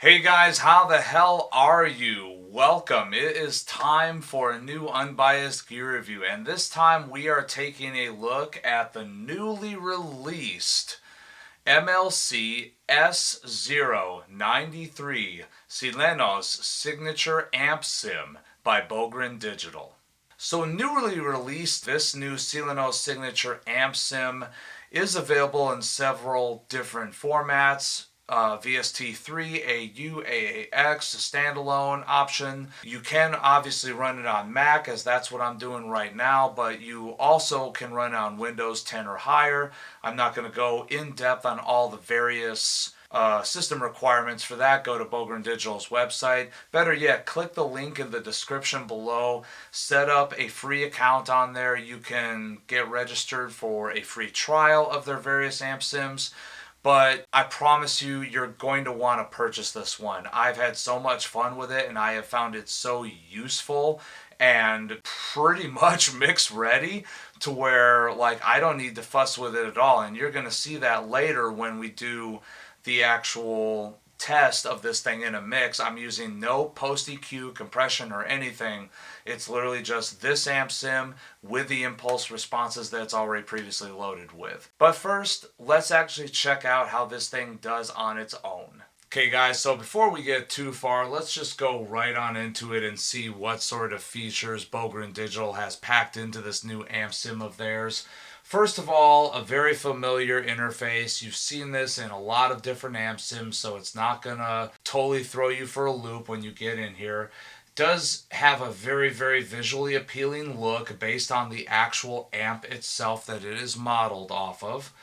Hey guys, how the hell are you? Welcome. It is time for a new unbiased gear review, and this time we are taking a look at the newly released MLC S093 Silenoz Signature Ampsim by Bogren Digital. So newly released, this new Silenoz Signature Ampsim is available in several different formats. VST3, AU, AAX, standalone option. You can obviously run it on Mac, as that's what I'm doing right now, but you also can run it on Windows 10 or higher. I'm not going to go in depth on all the various system requirements for that. Go to Bogren Digital's website. Better yet, click the link in the description below. Set up a free account on there. You can get registered for a free trial of their various amp sims. But I promise you, you're going to want to purchase this one. I've had so much fun with it, and I have found it so useful and pretty much mix ready to where, like, I don't need to fuss with it at all. And you're going to see that later when we do the actual test of this thing in a mix. I'm using no post EQ, compression, or anything. It's literally just this amp sim with the impulse responses that it's already previously loaded with. But first, let's actually check out how this thing does on its own. Okay guys, so before we get too far, let's just go right on into it and see what sort of features Bogren Digital has packed into this new amp sim of theirs. First of all, a very familiar interface. You've seen this in a lot of different amp sims, so it's not gonna totally throw you for a loop when you get in here. It does have a very, very visually appealing look based on the actual amp itself that it is modeled off of.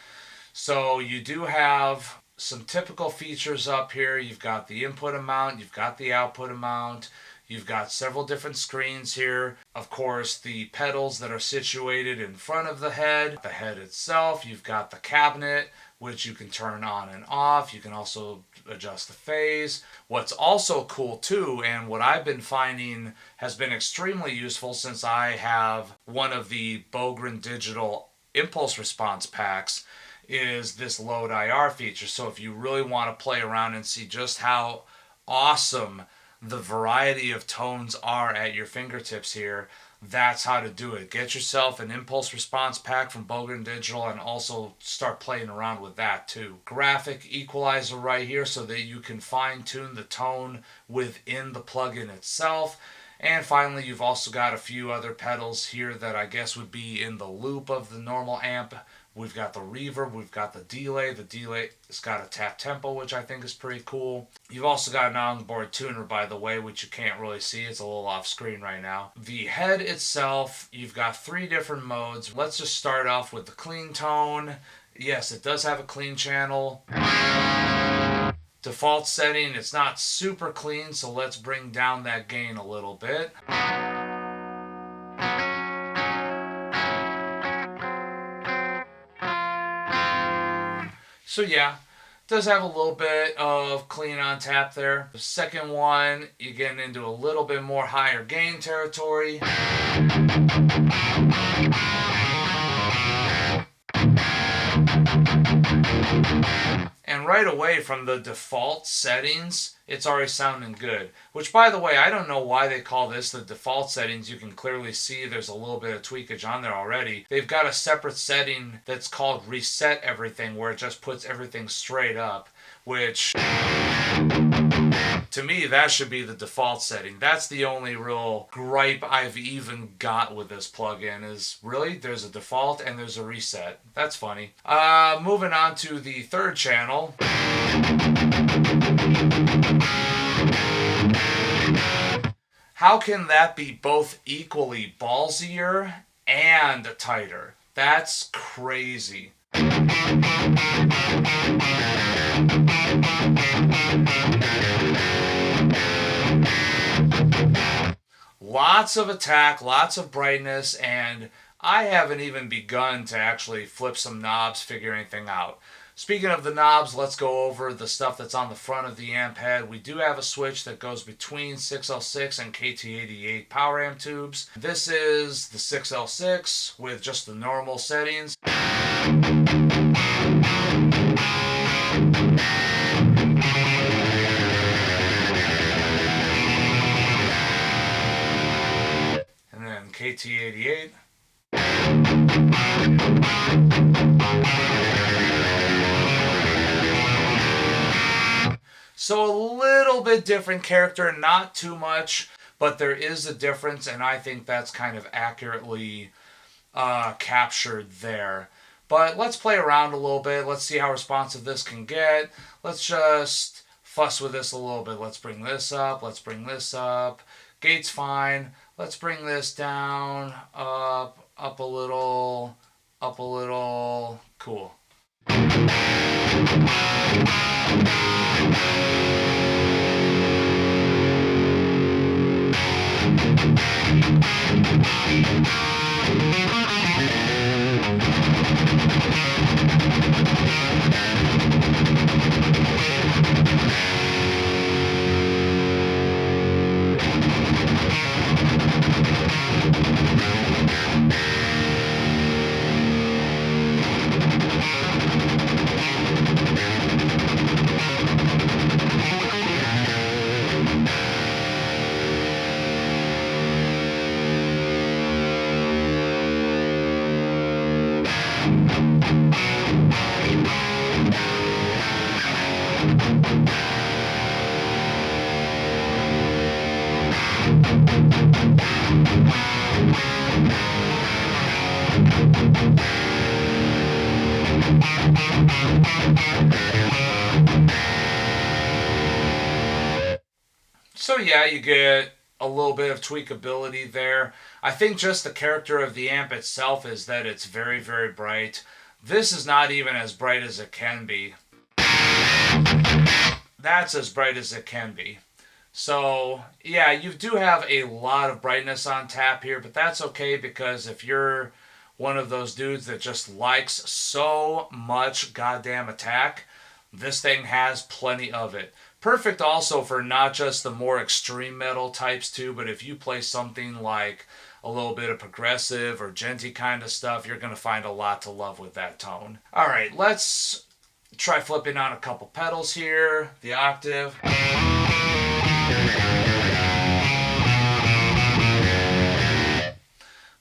So you do have some typical features up here. You've got the input amount, you've got the output amount. You've got several different screens here. Of course, the pedals that are situated in front of the head itself. You've got the cabinet, which you can turn on and off. You can also adjust the phase. What's also cool too, and what I've been finding has been extremely useful since I have one of the Bogren Digital impulse response packs, is this load IR feature. So if you really want to play around and see just how awesome the variety of tones are at your fingertips here, that's how to do it. Get yourself an impulse response pack from Bogren Digital and also start playing around with that too. Graphic equalizer right here so that you can fine tune the tone within the plugin itself. And finally, you've also got a few other pedals here that I guess would be in the loop of the normal amp. We've got the reverb, we've got the delay. The delay has got a tap tempo, which I think is pretty cool. You've also got an onboard tuner, by the way, which you can't really see. It's a little off screen right now. The head itself, you've got 3 different modes. Let's just start off with the clean tone. Yes, it does have a clean channel. Default setting, it's not super clean, so let's bring down that gain a little bit. So yeah, it does have a little bit of clean on tap there. The second one, you're getting into a little bit more higher gain territory. And right away from the default settings, it's already sounding good. Which, by the way, I don't know why they call this the default settings. You can clearly see there's a little bit of tweakage on there already. They've got a separate setting that's called Reset Everything, where it just puts everything straight up, which, to me, that should be the default setting. That's the only real gripe I've even got with this plugin is, really, there's a default and there's a reset. That's funny. Moving on to the third channel. How can that be both equally ballsier and tighter? That's crazy. Lots of attack, lots of brightness, and I haven't even begun to actually flip some knobs, figure anything out. Speaking of the knobs, let's go over the stuff that's on the front of the amp head. We do have a switch that goes between 6L6 and KT88 power amp tubes. This is the 6L6 with just the normal settings. KT88. So a little bit different character, not too much, but there is a difference, and I think that's kind of accurately captured there. But let's play around a little bit. Let's see how responsive this can get. Let's just fuss with this a little bit. Let's bring this up. Let's bring this up. Gate's fine. Let's bring this down, up a little, up a little. Cool. So yeah, you get a little bit of tweakability there. I think just the character of the amp itself is that it's very, very bright. This is not even as bright as it can be. That's as bright as it can be. So yeah, you do have a lot of brightness on tap here, but that's okay because if you're one of those dudes that just likes so much goddamn attack, this thing has plenty of it. Perfect also for not just the more extreme metal types too, but if you play something like a little bit of progressive or djenty kind of stuff, you're going to find a lot to love with that tone. All right, let's try flipping on a couple pedals here. The octave.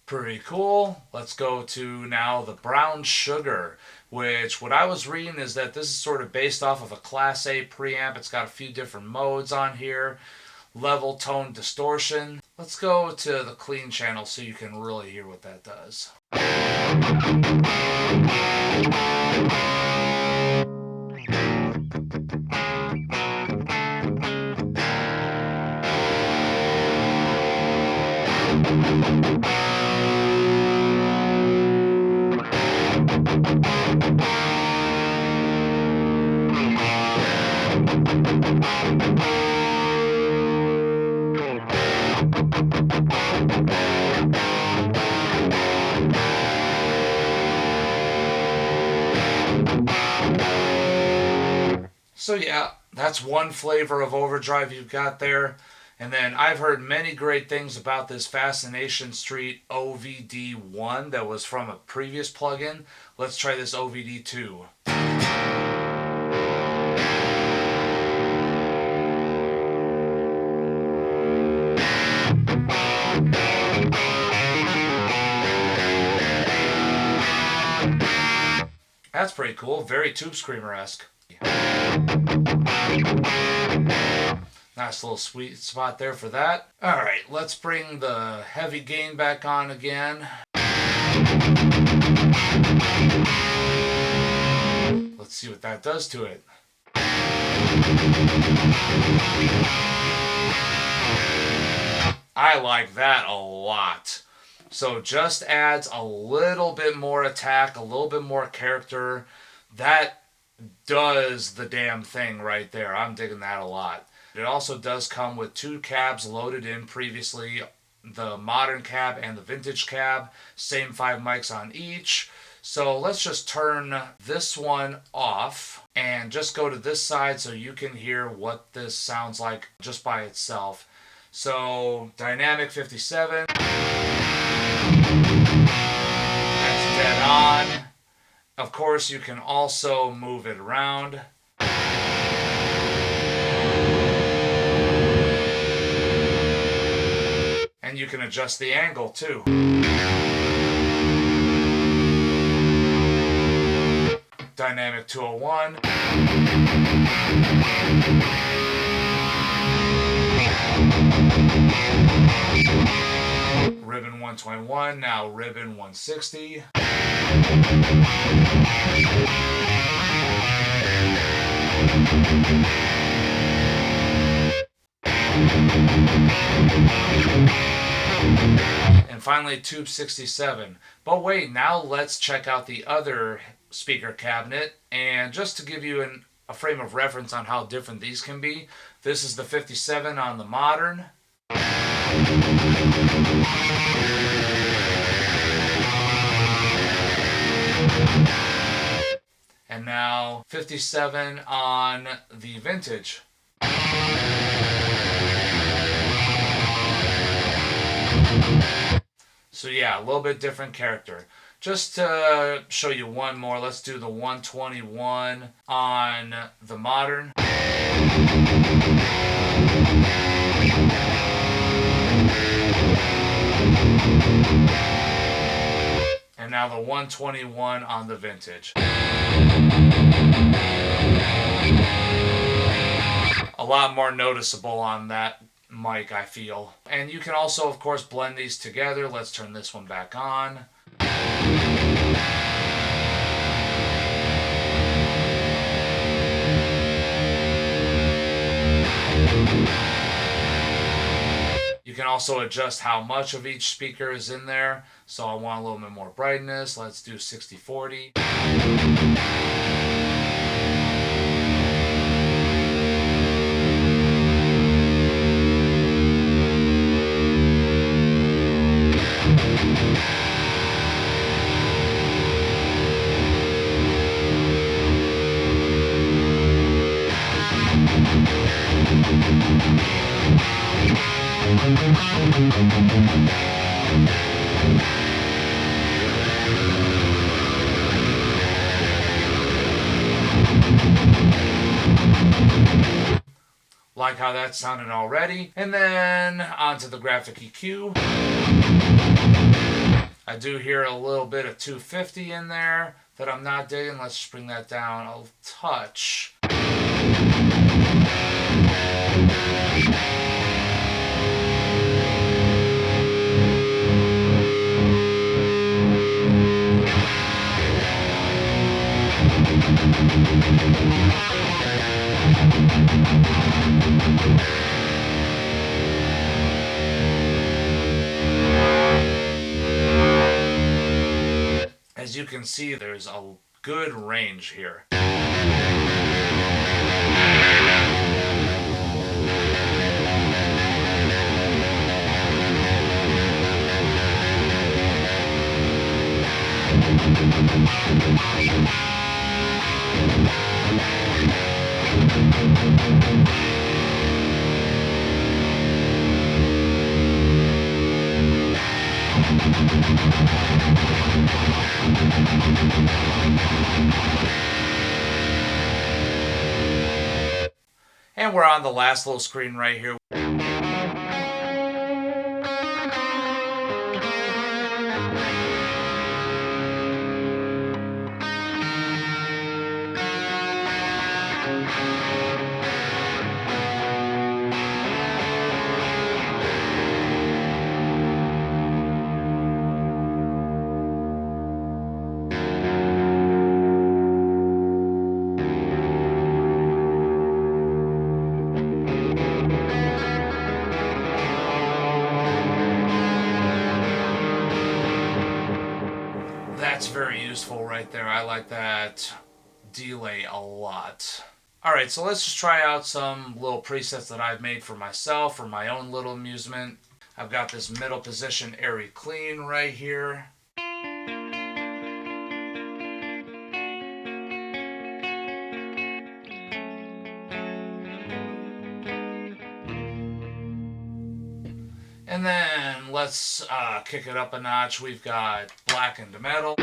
Pretty cool. Let's go to now the brown sugar, which what I was reading is that this is sort of based off of a Class A preamp. It's got a few different modes on here. Level, tone, distortion. Let's go to the clean channel so you can really hear what that does. So yeah, that's one flavor of overdrive you've got there. And then I've heard many great things about this Fascination Street OVD1 that was from a previous plugin. Let's try this OVD2. That's pretty cool. Very Tube Screamer-esque. Nice little sweet spot there for that. Alright, let's bring the heavy gain back on again. Let's see what that does to it. I like that a lot. So just adds a little bit more attack, a little bit more character. That does the damn thing right there. I'm digging that a lot. It also does come with two cabs loaded in previously, the modern cab and the vintage cab. Same 5 mics on each. So let's just turn this one off and just go to this side so you can hear what this sounds like just by itself. So dynamic 57. That's dead on. Of course, you can also move it around. And you can adjust the angle too. Dynamic 201. Ribbon 121, now ribbon 160. And finally tube 67. But wait, now let's check out the other speaker cabinet, and just to give you a frame of reference on how different these can be, this is the 57 on the modern. And now 57 on the vintage. So yeah, a little bit different character. Just to show you one more, let's do the 121 on the modern. And now the 121 on the vintage. A lot more noticeable on that mic, I feel. And you can also, of course, blend these together. Let's turn this one back on. You can also adjust how much of each speaker is in there. So I want a little bit more brightness. Let's do 60/40. Like how that sounded already. And then onto the graphic EQ. I do hear a little bit of 250 in there that I'm not digging. Let's just bring that down a touch. As you can see, there's a good range here. And we're on the last little screen right here. That's very useful right there. I like that delay a lot. Alright, so let's just try out some little presets that I've made for myself, for my own little amusement. I've got this middle position airy clean right here. And then let's kick it up a notch. We've got blackened metal.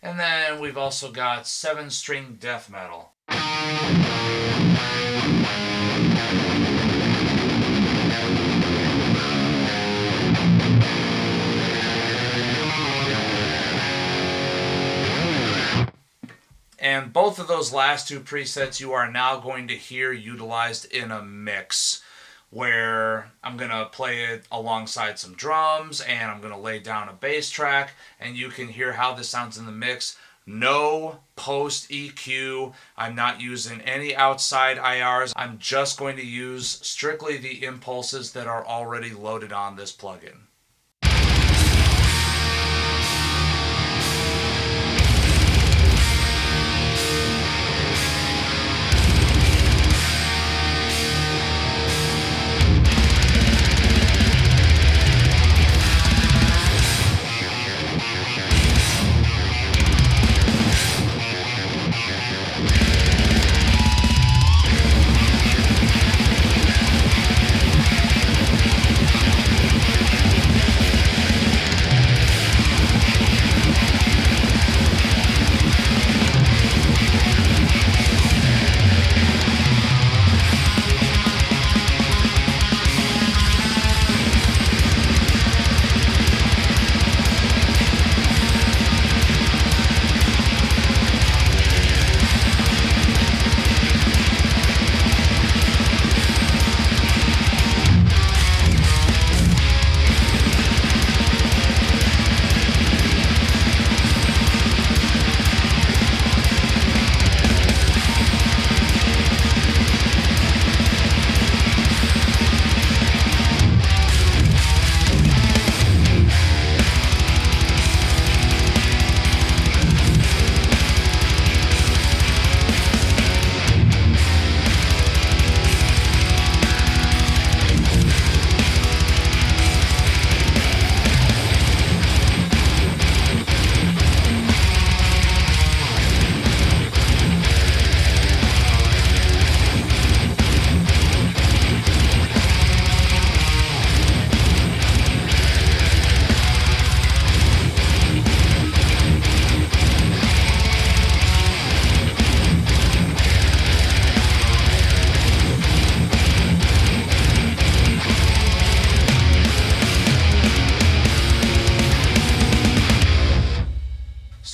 And And then we've also got 7-string death metal. And both of those last two presets you are now going to hear utilized in a mix where I'm going to play it alongside some drums and I'm going to lay down a bass track and you can hear how this sounds in the mix. No post EQ. I'm not using any outside IRs. I'm just going to use strictly the impulses that are already loaded on this plugin.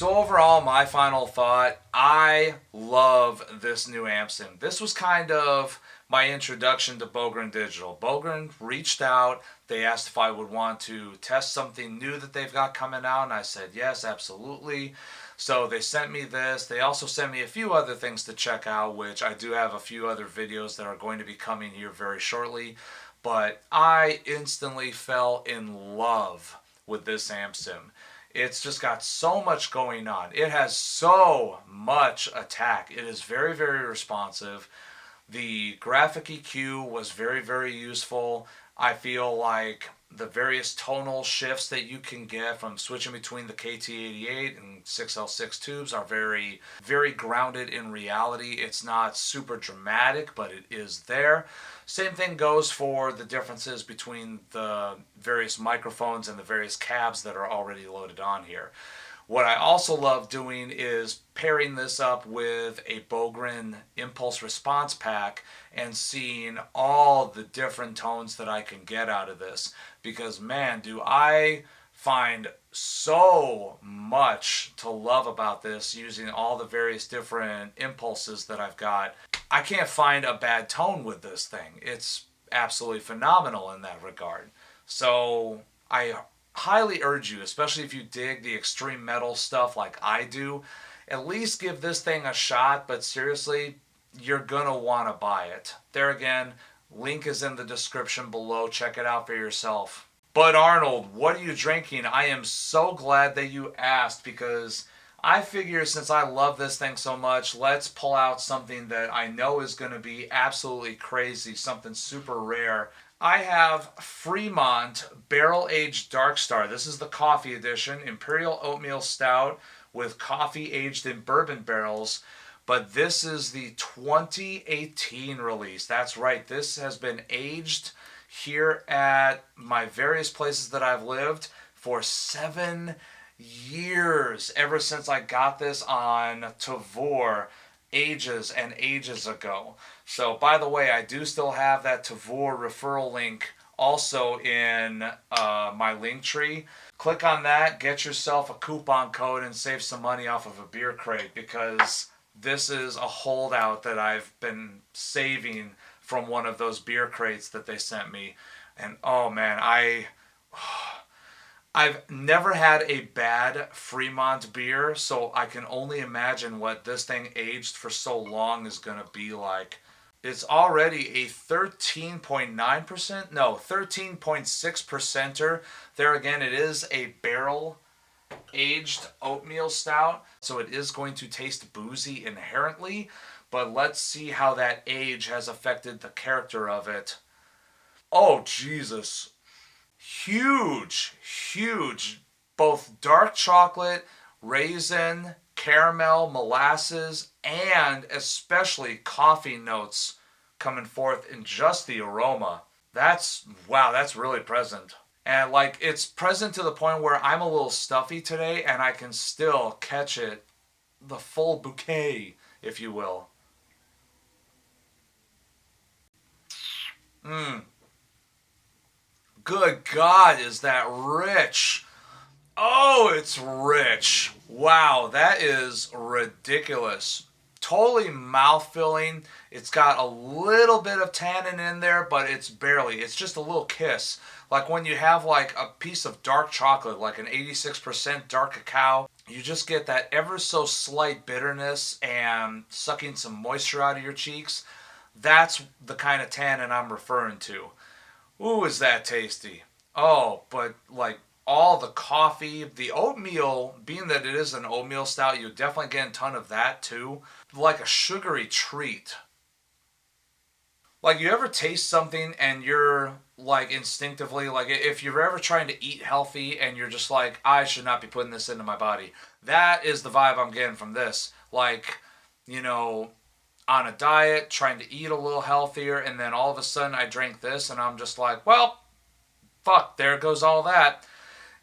So overall, my final thought, I love this new Ampsim. This was kind of my introduction to Bogren Digital. Bogren reached out. They asked if I would want to test something new that they've got coming out, and I said yes, absolutely. So they sent me this. They also sent me a few other things to check out, which I do have a few other videos that are going to be coming here very shortly. But I instantly fell in love with this Ampsim. It's just got so much going on. It has so much attack. It is very, very responsive. The graphic EQ was very, very useful. I feel like the various tonal shifts that you can get from switching between the KT88 and 6L6 tubes are very, very grounded in reality. It's not super dramatic, but it is there. Same thing goes for the differences between the various microphones and the various cabs that are already loaded on here. What I also love doing is pairing this up with a Bogren impulse response pack and seeing all the different tones that I can get out of this. Because man, do I find so much to love about this using all the various different impulses that I've got. I can't find a bad tone with this thing. It's absolutely phenomenal in that regard. So I highly urge you, especially if you dig the extreme metal stuff like I do, at least give this thing a shot, but seriously, you're gonna want to buy it. There again, link is in the description below. Check it out for yourself. But Arnold, what are you drinking? I am so glad that you asked because I figure since I love this thing so much, let's pull out something that I know is going to be absolutely crazy, something super rare. I have Fremont Barrel Aged Dark Star. This is the coffee edition, Imperial Oatmeal Stout with coffee aged in bourbon barrels. But this is the 2018 release. That's right, this has been aged here at my various places that I've lived for 7 years ever since I got this on Tavor ages and ages ago. So, by the way, I do still have that Tavor referral link also in my link tree. Click on that, get yourself a coupon code, and save some money off of a beer crate, because this is a holdout that I've been saving from one of those beer crates that they sent me. And oh man, I've never had a bad Fremont beer, so I can only imagine what this thing aged for so long is going to be like. It's already a 13.9%, no, 13.6%er. There again, it is a barrel aged oatmeal stout, so it is going to taste boozy inherently, but let's see how that age has affected the character of it. Oh, Jesus. Huge, huge, both dark chocolate, raisin, caramel, molasses, and especially coffee notes coming forth in just the aroma. Wow, that's really present. And like, it's present to the point where I'm a little stuffy today and I can still catch it, the full bouquet, if you will. Mmm. Good God, is that rich? Oh, it's rich. Wow, that is ridiculous. Totally mouth-filling. It's got a little bit of tannin in there, but it's barely. It's just a little kiss. Like when you have like a piece of dark chocolate, like an 86% dark cacao, you just get that ever so slight bitterness and sucking some moisture out of your cheeks. That's the kind of tannin I'm referring to. Ooh, is that tasty. Oh, but like all the coffee, the oatmeal, being that it is an oatmeal stout, you definitely get a ton of that too. Like a sugary treat. Like, you ever taste something and you're like instinctively, like if you're ever trying to eat healthy and you're just like, I should not be putting this into my body. That is the vibe I'm getting from this. Like, you know, on a diet, trying to eat a little healthier, and then all of a sudden I drink this and I'm just like, well, fuck, there goes all that.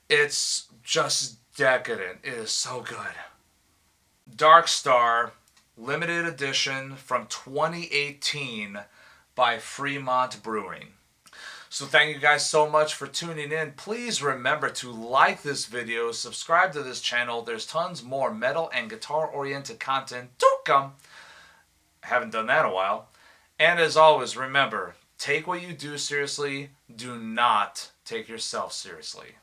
It's just decadent. It is so good. Dark Star, limited edition from 2018 by Fremont Brewing. So thank you guys so much for tuning in. Please remember to like this video, subscribe to this channel. There's tons more metal and guitar oriented content to come. I haven't done that in a while. And as always, remember, take what you do seriously. Do not take yourself seriously.